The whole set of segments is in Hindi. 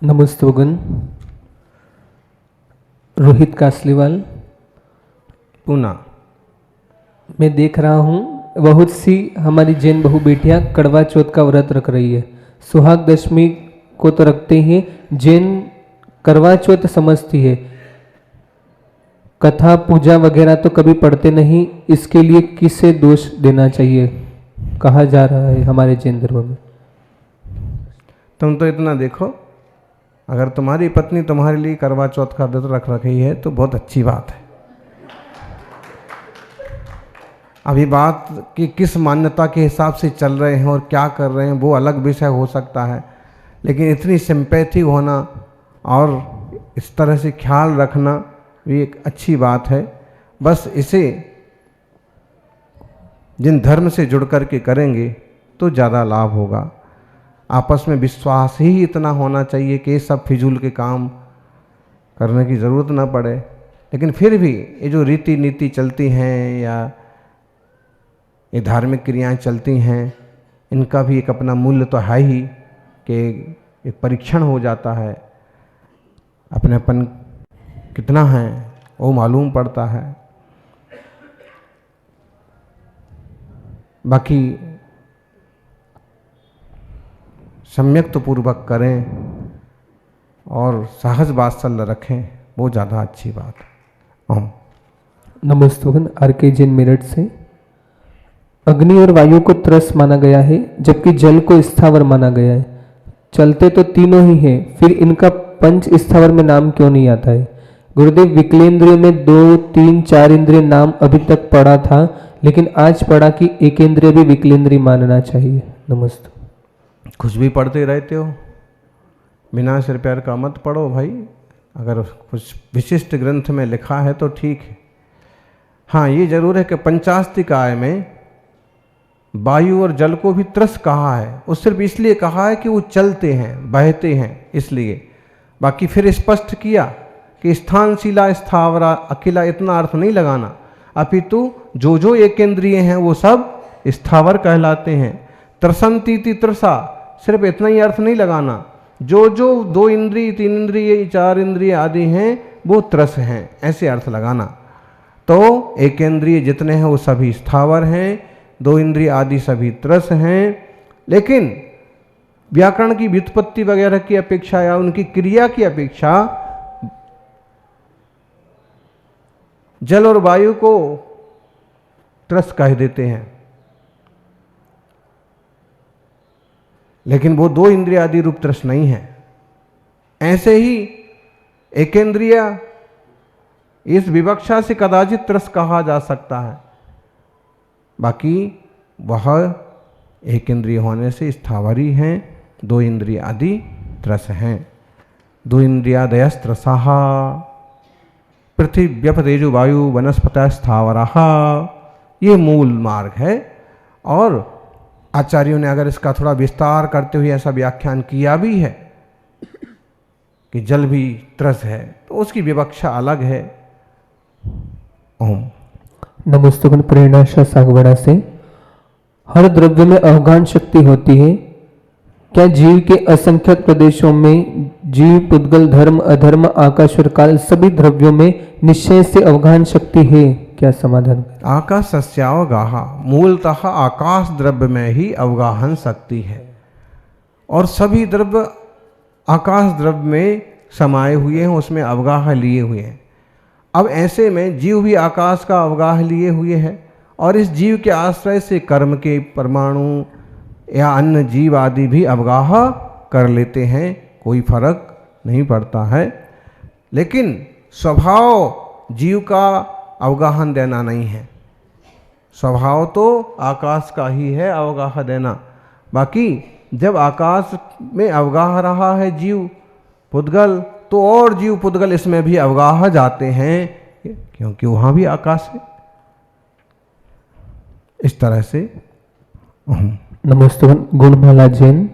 नमस्तोगन। रोहित कासलीवाल। पूना। मैं देख रहा हूँ बहुत सी हमारी जैन बहू बेटियाँ कड़वा चौथ का व्रत रख रही है। सुहाग दशमी को तो रखते ही जैन करवा चौथ समझती है। कथा पूजा वगैरह तो कभी पढ़ते नहीं, इसके लिए किसे दोष देना चाहिए कहा जा रहा है हमारे जैन धर्म में। तुम तो इतना देखो, अगर तुम्हारी पत्नी तुम्हारे लिए करवा चौथ का व्रत रख रही है तो बहुत अच्छी बात है। अभी बात कि किस मान्यता के हिसाब से चल रहे हैं और क्या कर रहे हैं वो अलग विषय हो सकता है, लेकिन इतनी सिंपैथी होना और इस तरह से ख्याल रखना भी एक अच्छी बात है। बस इसे जिन धर्म से जुड़ कर के करेंगे तो ज़्यादा लाभ होगा। आपस में विश्वास ही इतना होना चाहिए कि सब फिजूल के काम करने की ज़रूरत ना पड़े। लेकिन फिर भी ये जो रीति नीति चलती हैं या ये धार्मिक क्रियाएं चलती हैं, इनका भी एक अपना मूल्य तो है ही कि एक परीक्षण हो जाता है, अपनेपन कितना है वो मालूम पड़ता है। बाकी सम्यक तो पूर्वक करें और सहज वात्सल्य रखें, वो ज़्यादा अच्छी बात है। ओम नमस्तोगन। आर.के. जैन मेरठ से। अग्नि और वायु को त्रस माना गया है जबकि जल को स्थावर माना गया है। चलते तो तीनों ही हैं, फिर इनका पंच स्थावर में नाम क्यों नहीं आता है? गुरुदेव, विकलेंद्रियों में 2, 3, 4 इंद्रिय नाम अभी तक पढ़ा था, लेकिन आज पढ़ा कि एक इंद्रिय भी विकलेंद्रिय मानना चाहिए। नमस्ते। कुछ भी पढ़ते रहते हो, बिना सिर पैर का मत पढ़ो भाई। अगर कुछ विशिष्ट ग्रंथ में लिखा है तो ठीक है। हाँ, ये जरूर है कि पंचास्तिकाय में वायु और जल को भी त्रस कहा है। वो सिर्फ इसलिए कहा है कि वो चलते हैं, बहते हैं, इसलिए। बाकी फिर स्पष्ट किया कि स्थानशीला स्थावरा अकेला इतना अर्थ नहीं लगाना, अपितु जो जो एक इंद्रिय हैं वो सब स्थावर कहलाते हैं। त्रसंतीति त्रसा, सिर्फ इतना ही अर्थ नहीं लगाना। जो जो 2 इंद्रिय, 3 इंद्रिय, 4 इंद्रिय आदि हैं वो त्रस हैं, ऐसे अर्थ लगाना। तो एक इंद्रिय जितने हैं वो सभी स्थावर हैं, 2 इंद्रिय आदि सभी त्रस हैं। लेकिन व्याकरण की व्युत्पत्ति वगैरह की अपेक्षा या उनकी क्रिया की अपेक्षा जल और वायु को त्रस कह देते हैं, लेकिन वो 2 इंद्रिय आदि रूप त्रस नहीं है। ऐसे ही एकेंद्रिय इस विवक्षा से कदाचित त्रस कहा जा सकता है, बाकी वह एक इंद्रिय होने से स्थावरी हैं, 2 इंद्रिय आदि त्रस हैं। 2 इंद्रियादयस्त्रसाः पृथ्वी व्यप तेजो वायु वनस्पतः स्थावराः, ये मूल मार्ग है। और आचार्यों ने अगर इसका थोड़ा विस्तार करते हुए ऐसा व्याख्यान किया भी है कि जल भी त्रस है, तो उसकी विवक्षा अलग है। ओम नमस्तुगन। प्रेरणा शाह सागवाड़ा से। हर द्रव्य में अवगाहन शक्ति होती है। क्या जीव के असंख्यक प्रदेशों में जीव, पुद्गल, धर्म, अधर्म, आकाश और काल सभी द्रव्यों में निश्चय से अवगाहन शक्ति है? क्या समाधान? आकाशस्यावगाह, मूलतः आकाश द्रव्य में ही अवगाहन शक्ति है और सभी द्रव्य आकाश द्रव्य में समाये हुए हैं, उसमें अवगाह लिए हुए हैं। अब ऐसे में जीव भी आकाश का अवगाह लिए हुए है और इस जीव के आश्रय से कर्म के परमाणु या अन्य जीव आदि भी अवगाह कर लेते हैं, कोई फर्क नहीं पड़ता है। लेकिन स्वभाव जीव का अवगाहन देना नहीं है, स्वभाव तो आकाश का ही है अवगाह देना। बाकी जब आकाश में अवगाह रहा है जीव पुद्गल, तो और जीव पुद्गल इसमें भी अवगाह जाते हैं, क्योंकि वहाँ भी आकाश है। इस तरह से। नमस्ते। गुणमाला जैन।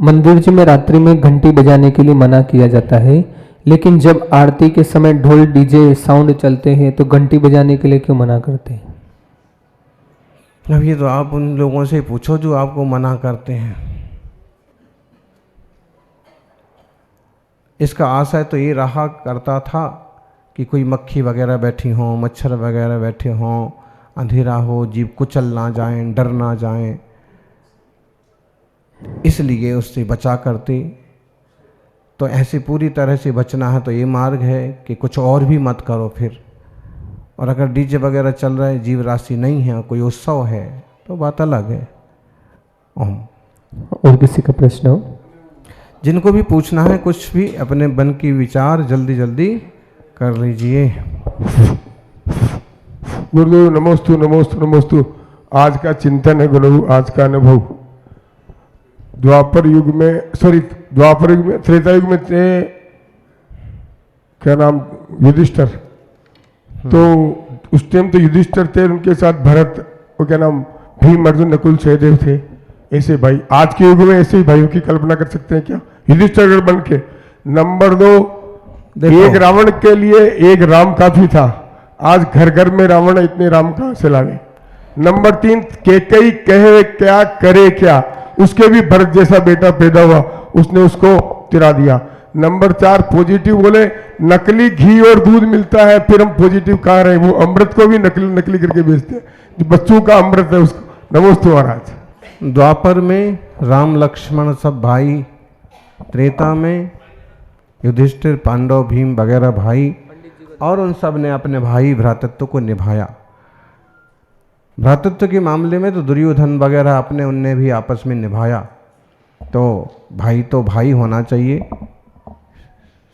मंदिर जी में रात्रि में घंटी बजाने के लिए मना किया जाता है, लेकिन जब आरती के समय ढोल डीजे साउंड चलते हैं तो घंटी बजाने के लिए क्यों मना करते हैं? अब ये तो आप उन लोगों से पूछो जो आपको मना करते हैं। इसका आशय तो ये रहा करता था कि कोई मक्खी वगैरह बैठी हों, मच्छर वगैरह बैठे हों, अंधेरा हो, जीव कुचल ना जाएं, डर ना जाएं, इसलिए उससे बचा करते। तो ऐसे पूरी तरह से बचना है तो ये मार्ग है कि कुछ और भी मत करो फिर। और अगर डीजे वगैरह चल रहा है, जीव राशि नहीं है, कोई उत्सव है, तो बात अलग है। ओम। और किसी का प्रश्न हो? जिनको भी पूछना है कुछ भी अपने मन की विचार जल्दी जल्दी कर लीजिए। गुरुदेव नमोस्तु नमोस्तु नमोस्तु। आज का चिंतन है गुरु, आज का अनुभव। द्वापर युग में त्रेता युग में थे, क्या नाम, युधिष्ठिर। तो उस टाइम तो युधिष्ठिर थे, उनके साथ भरत और क्या नाम, भीम, अर्जुन, नकुल, सहदेव थे। ऐसे भाई आज के युग में ऐसे ही भाइयों की कल्पना कर सकते हैं क्या? युधिष्ठिर बन के। नंबर 2, एक रावण के लिए एक राम काफी था। आज घर घर में रावण, इतने राम कहां से लावे? नंबर 3, केकई कहे क्या करे क्या, उसके भी भरत जैसा बेटा पैदा हुआ, उसने उसको तिरा दिया। नंबर 4, पॉजिटिव बोले नकली घी और दूध मिलता है, फिर हम पॉजिटिव कहा रहे, वो अमृत को भी नकली करके बेचते हैं, जो बच्चों का अमृत है उसको। नमोस्तु महाराज। द्वापर में राम लक्ष्मण सब भाई, त्रेता में युधिष्ठिर, पांडव, भीम वगैरह भाई, और उन सब ने अपने भाई भ्रातृत्व को निभाया। भ्रातृत्व के मामले में तो दुर्योधन वगैरह अपने उनने भी आपस में निभाया। तो भाई होना चाहिए,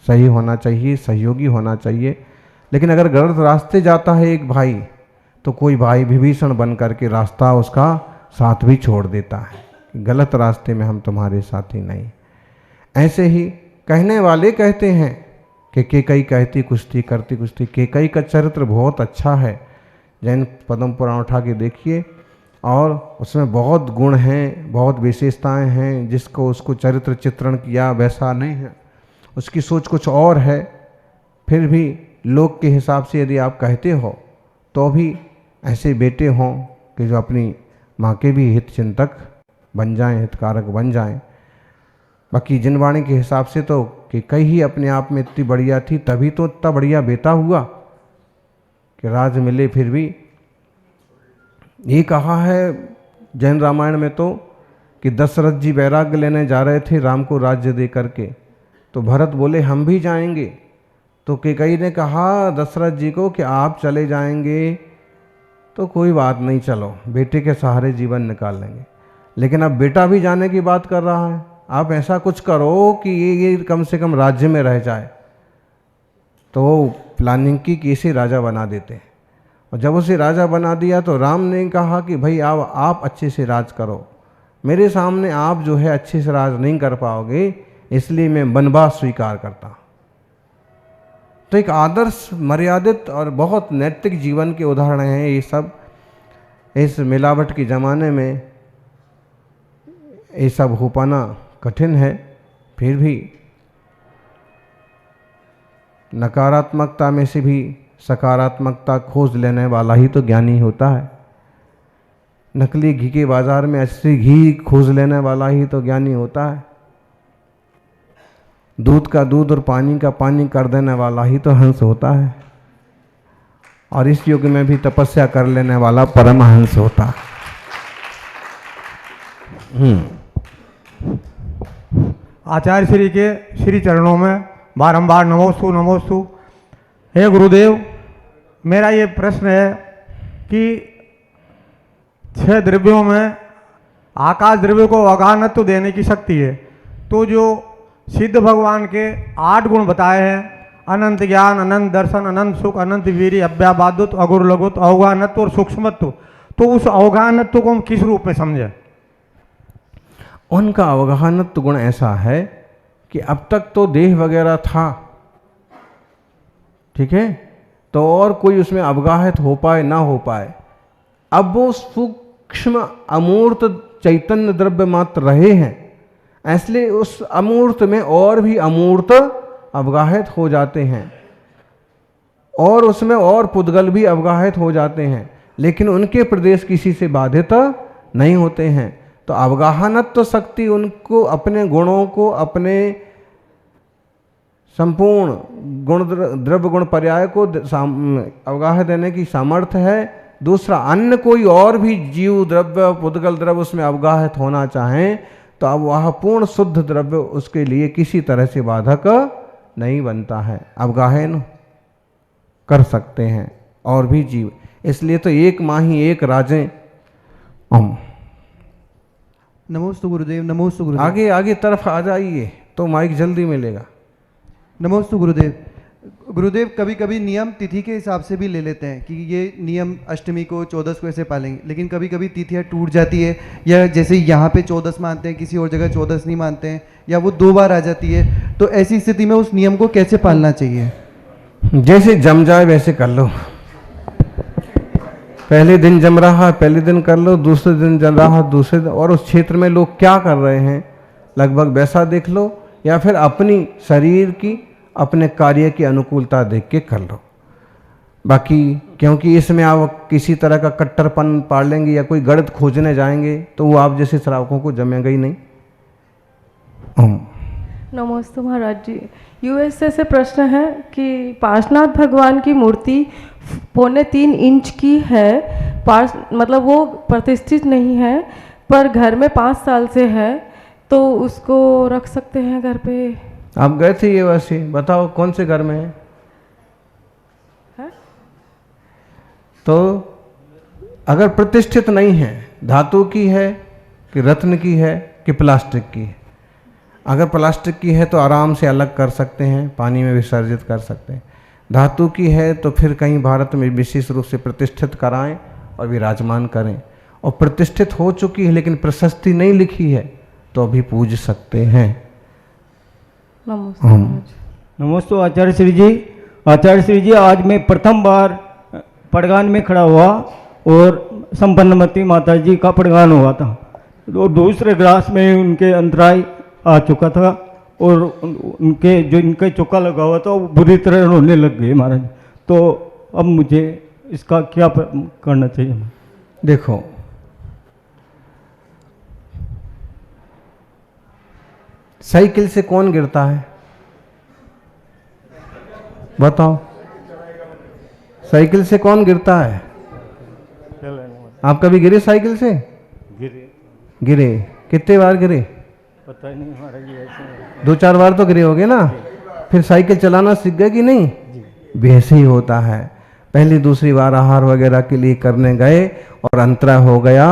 सही होना चाहिए, सहयोगी होना चाहिए। लेकिन अगर गलत रास्ते जाता है एक भाई, तो कोई भाई विभीषण बन करके रास्ता उसका साथ भी छोड़ देता है। गलत रास्ते में हम तुम्हारे साथी नहीं। ऐसे ही कहने वाले कहते हैं कि केकई कहती कुश्ती करती कुश्ती। केकई का चरित्र बहुत अच्छा है, जैन पद्म पुराण उठा के देखिए, और उसमें बहुत गुण हैं, बहुत विशेषताएं हैं। जिसको उसको चरित्र चित्रण किया वैसा नहीं है, उसकी सोच कुछ और है। फिर भी लोक के हिसाब से यदि आप कहते हो तो भी ऐसे बेटे हों कि जो अपनी माँ के भी हित चिंतक बन जाएं, हितकारक बन जाएं। बाकी जिनवाणी के हिसाब से तो कि कई ही अपने आप में इतनी बढ़िया थी, तभी तो इतना बढ़िया बेटा हुआ कि राज मिले। फिर भी ये कहा है जैन रामायण में तो कि दशरथ जी वैराग्य लेने जा रहे थे राम को राज्य दे करके, तो भरत बोले हम भी जाएंगे। तो केकई ने कहा दशरथ जी को कि आप चले जाएंगे तो कोई बात नहीं, चलो बेटे के सहारे जीवन निकाल लेंगे। लेकिन अब बेटा भी जाने की बात कर रहा है, आप ऐसा कुछ करो कि ये कम से कम राज्य में रह जाए। तो वो प्लानिंग की कि इसे राजा बना देते हैं। और जब उसे राजा बना दिया तो राम ने कहा कि भाई आप अच्छे से राज करो, मेरे सामने आप जो है अच्छे से राज नहीं कर पाओगे, इसलिए मैं वनवास स्वीकार करता। तो एक आदर्श, मर्यादित और बहुत नैतिक जीवन के उदाहरण हैं ये सब। इस मिलावट के ज़माने में ये सब हो पाना कठिन है। फिर भी नकारात्मकता में से भी सकारात्मकता खोज लेने वाला ही तो ज्ञानी होता है। नकली घी के बाजार में असली घी खोज लेने वाला ही तो ज्ञानी होता है। दूध का दूध और पानी का पानी कर देने वाला ही तो हंस होता है। और इस युग में भी तपस्या कर लेने वाला परमहंस होता है। आचार्य श्री के श्री चरणों में बारंबार नमोस्तु नमोस्तु। हे गुरुदेव, मेरा ये प्रश्न है कि 6 द्रव्यों में आकाश द्रव्य को अगानत्व देने की शक्ति है, तो जो सिद्ध भगवान के 8 गुण बताए हैं, अनंत ज्ञान, अनंत दर्शन, अनंत सुख, अनंत वीर्य, अव्याबादुत, अगुर लघुत, अवगानत्व और सूक्ष्मत्व, तो उस अवगानत्व को हम किस रूप में समझें? उनका अवगाहनत्व गुण ऐसा है कि अब तक तो देह वगैरह था, ठीक है, तो और कोई उसमें अवगाहित हो पाए ना हो पाए। अब वो सूक्ष्म अमूर्त चैतन्य द्रव्य मात्र रहे हैं, इसलिए उस अमूर्त में और भी अमूर्त अवगाहित हो जाते हैं, और उसमें और पुद्गल भी अवगाहित हो जाते हैं, लेकिन उनके प्रदेश किसी से बाधित नहीं होते हैं। तो अवगाहनत्व शक्ति उनको अपने गुणों को, अपने संपूर्ण गुण द्रव्य गुण पर्याय को अवगाह देने की सामर्थ्य है। दूसरा, अन्य कोई और भी जीव द्रव्य पुद्गल द्रव्य उसमें अवगाहित होना चाहें तो अब वह पूर्ण शुद्ध द्रव्य उसके लिए किसी तरह से बाधक नहीं बनता है, अवगाहन कर सकते हैं और भी जीव। इसलिए तो एक माही एक राजें। ओम। नमोस्तु गुरुदेव, नमोस्तु गुरुदेव। आगे आगे तरफ आ जाइए तो माइक जल्दी मिलेगा। नमोस्तु गुरुदेव। गुरुदेव, कभी कभी नियम तिथि के हिसाब से भी ले लेते हैं कि ये नियम अष्टमी को 14 को ऐसे पालेंगे, लेकिन कभी कभी तिथियाँ टूट जाती है, या जैसे यहाँ पे 14 मानते हैं, किसी और जगह 14 नहीं मानते हैं, या वो 2 बार आ जाती है, तो ऐसी स्थिति में उस नियम को कैसे पालना चाहिए? जैसे जम जाए वैसे कर लो। पहले दिन जम रहा है पहले दिन कर लो, दूसरे दिन जम रहा है दूसरे दिन, और उस क्षेत्र में लोग क्या कर रहे हैं लगभग वैसा देख लो, या फिर अपनी शरीर की अपने कार्य की अनुकूलता देख के कर लो। बाकी क्योंकि इसमें आप किसी तरह का कट्टरपन पाड़ लेंगे या कोई गणित खोजने जाएंगे तो वो आप जैसे श्रावकों को जमेगा ही नहीं। नमस्ते महाराज जी। यूएसए से प्रश्न है कि पार्श्वनाथ भगवान की मूर्ति 3.25 इंच की है, मतलब वो प्रतिष्ठित नहीं है, पर घर में 5 साल से है, तो उसको रख सकते हैं घर पे? आप गए थे ये वैसे बताओ कौन से घर में है? तो अगर प्रतिष्ठित नहीं है, धातु की है कि रत्न की है कि प्लास्टिक की है, अगर प्लास्टिक की है तो आराम से अलग कर सकते हैं, पानी में विसर्जित कर सकते हैं। धातु की है तो फिर कहीं भारत में विशेष रूप से प्रतिष्ठित कराएं और विराजमान करें। और प्रतिष्ठित हो चुकी है लेकिन प्रशस्ति नहीं लिखी है तो अभी पूज सकते हैं। नमस्ते महाराज। नमस्ते आचार्य श्री जी। आचार्य श्री जी, आज मैं प्रथम बार पड़गान में खड़ा हुआ और संपन्नमती माता जी का पड़गान हुआ था, और दूसरे ग्रास में उनके अंतराय आ चुका था और उनके जो इनके चौका लगा हुआ था वो बुरी तरह रोने लग गए महाराज। तो अब मुझे इसका क्या करना चाहिए? देखो, साइकिल से कौन गिरता है बताओ? साइकिल से कौन गिरता है? आप कभी गिरे साइकिल से? गिरे कितने बार गिरे? पता ही नहीं महाराज जी, ऐसे 2-4 बार तो गिरे होगे ना। फिर साइकिल चलाना सीख गए कि नहीं? वैसे ही होता है। पहली दूसरी बार आहार वगैरह के लिए करने गए और अंतराय हो गया।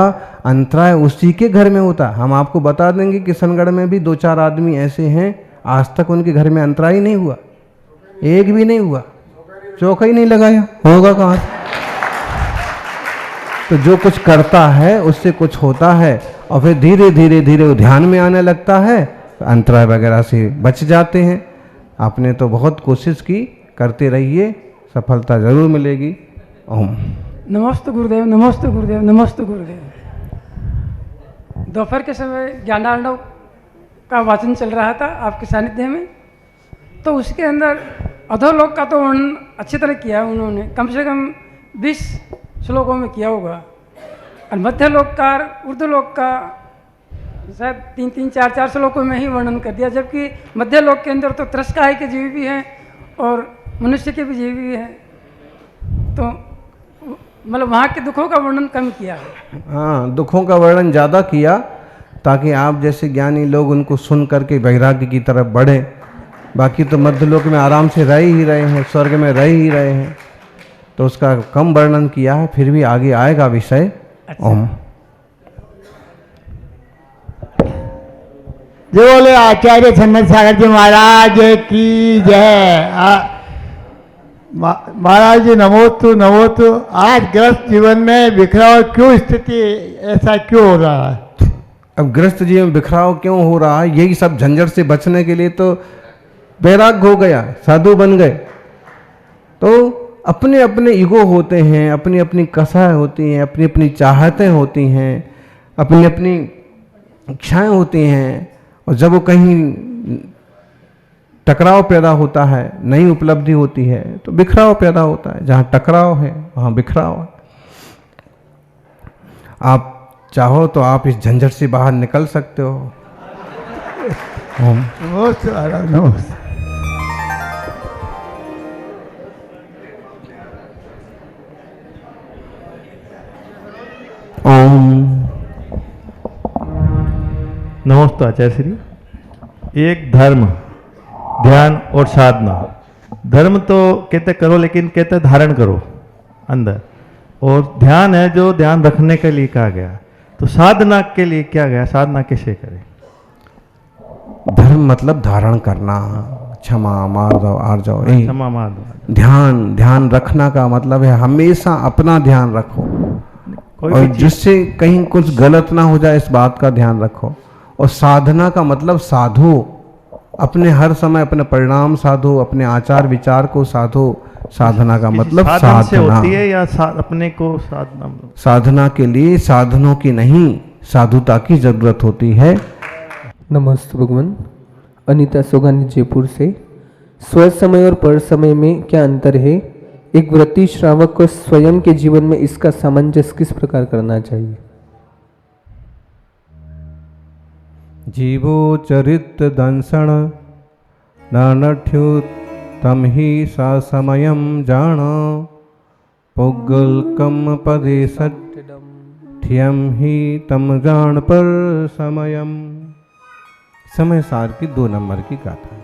अंतराय उसी के घर में होता। हम आपको बता देंगे किशनगढ़ में भी 2-4 आदमी ऐसे हैं आज तक उनके घर में अंतराय नहीं हुआ, एक भी नहीं हुआ, चौका ही नहीं लगाया, होगा कहाँ से? तो जो कुछ करता है उससे कुछ होता है और फिर धीरे धीरे धीरे वो ध्यान में आने लगता है, तो अंतराय वगैरह से बच जाते हैं। आपने तो बहुत कोशिश की, करते रहिए, सफलता जरूर मिलेगी। ओम। नमस्ते गुरुदेव, नमस्ते गुरुदेव, नमस्ते गुरुदेव। दोपहर के समय ज्ञानार्णव का वाचन चल रहा था आपके सानिध्य में, तो उसके अंदर अधोलोक का तो वर्णन अच्छी तरह किया उन्होंने, कम से कम 20 श्लोकों में किया होगा, और मध्यलोक का ऊर्ध्वलोक का शायद 3-3, 4-4 श्लोकों में ही वर्णन कर दिया, जबकि मध्यलोक के अंदर तो त्रस्काय के जीव भी हैं और मनुष्य के भी जीव भी हैं, तो मतलब वहाँ के दुखों का वर्णन कम किया है। हाँ, दुखों का वर्णन ज़्यादा किया ताकि आप जैसे ज्ञानी लोग उनको सुन करके वैराग्य की तरफ बढ़े। बाकी तो मध्यलोक में आराम से रह ही रहे हैं, स्वर्ग में रह ही रहे हैं, तो उसका कम वर्णन किया है। फिर भी आगे आएगा विषय। ओम। जो बोले आचार्य चंदन सागर जी महाराज की जय। महाराज जी नमोस्तु नमोस्तु। आज ग्रस्त जीवन में बिखराव क्यों स्थिति, ऐसा क्यों हो रहा है? अब ग्रस्त जीवन में बिखराव क्यों हो रहा है? यही सब झंझट से बचने के लिए तो वैराग्य हो गया, साधु बन गए। तो अपने अपने ईगो होते हैं, अपनी अपनी कसाएं होती हैं, अपनी अपनी चाहतें होती हैं, अपनी अपनी इच्छाएं होती हैं, और जब वो कहीं टकराव पैदा होता है, नई उपलब्धि होती है, तो बिखराव पैदा होता है। जहाँ टकराव है वहाँ बिखराव है। आप चाहो तो आप इस झंझट से बाहर निकल सकते हो। नमस्ते महाराज, नमस्ते। नमस्ते आचार्य श्री। एक धर्म, ध्यान और साधना। धर्म तो कहते करो, लेकिन कहते धारण करो अंदर, और ध्यान है जो ध्यान रखने के लिए कहा गया। तो साधना के लिए क्या गया, साधना कैसे करें? धर्म मतलब धारण करना, क्षमा मार दो आर जाओ, यही क्षमा मार दो। ध्यान रखना का मतलब है हमेशा अपना ध्यान रखो, और जिससे कहीं कुछ गलत ना हो जाए इस बात का ध्यान रखो। और साधना का मतलब साधो, अपने हर समय अपने परिणाम साधो, अपने आचार विचार को साधो। साधना का मतलब साधन से साधना होती है या अपने को साधना? साधना के लिए साधनों की नहीं, साधुता की जरूरत होती है। नमस्ते भगवान। अनीता सोगानी जयपुर से। स्व समय और पर समय में क्या अंतर है? एक व्रती श्रावक को स्वयं के जीवन में इसका सामंजस्य किस प्रकार करना चाहिए? जीवो चरित दंसण नानठ्यु तम ही सा समयम जान, पुग्गल कम पदे सठ्यम ही तम जान पर समयम। समय सार की 2 नंबर की गाथा है।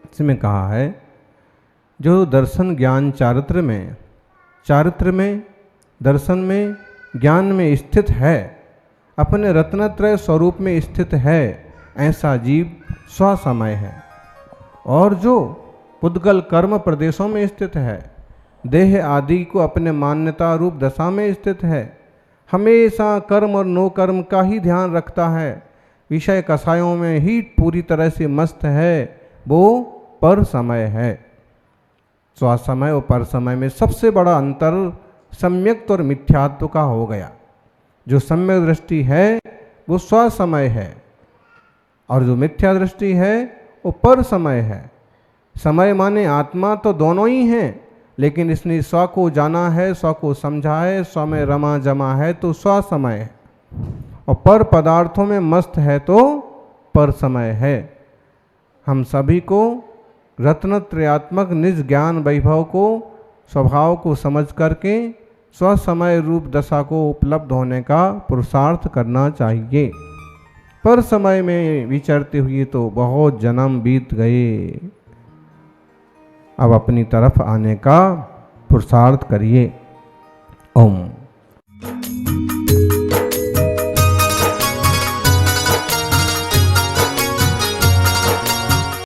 इसमें कहा है जो दर्शन ज्ञान चारित्र में दर्शन में ज्ञान में स्थित है, अपने रत्नत्रय स्वरूप में स्थित है, ऐसा जीव स्वसमय है। और जो पुद्गल कर्म प्रदेशों में स्थित है, देह आदि को अपने मान्यता रूप दशा में स्थित है, हमेशा कर्म और नो कर्म का ही ध्यान रखता है, विषय कसायों में ही पूरी तरह से मस्त है, वो पर समय है। स्वसमय और पर समय में सबसे बड़ा अंतर सम्यक्त और मिथ्यात्व का हो गया। जो सम्यक दृष्टि है वो स्वसमय है, और जो मिथ्या दृष्टि है वो पर समय है। समय माने आत्मा तो दोनों ही हैं, लेकिन इसने स्व को जाना है, स्व को समझा है, स्व में रमा जमा है तो स्व समय है, और पर पदार्थों में मस्त है तो पर समय है। हम सभी को रत्नत्रयात्मक निज ज्ञान वैभव को, स्वभाव को समझ करके स्वसमय रूप दशा को उपलब्ध होने का पुरुषार्थ करना चाहिए। पर समय में विचरते हुए तो बहुत जन्म बीत गए, अब अपनी तरफ आने का पुरुषार्थ करिए। ओम।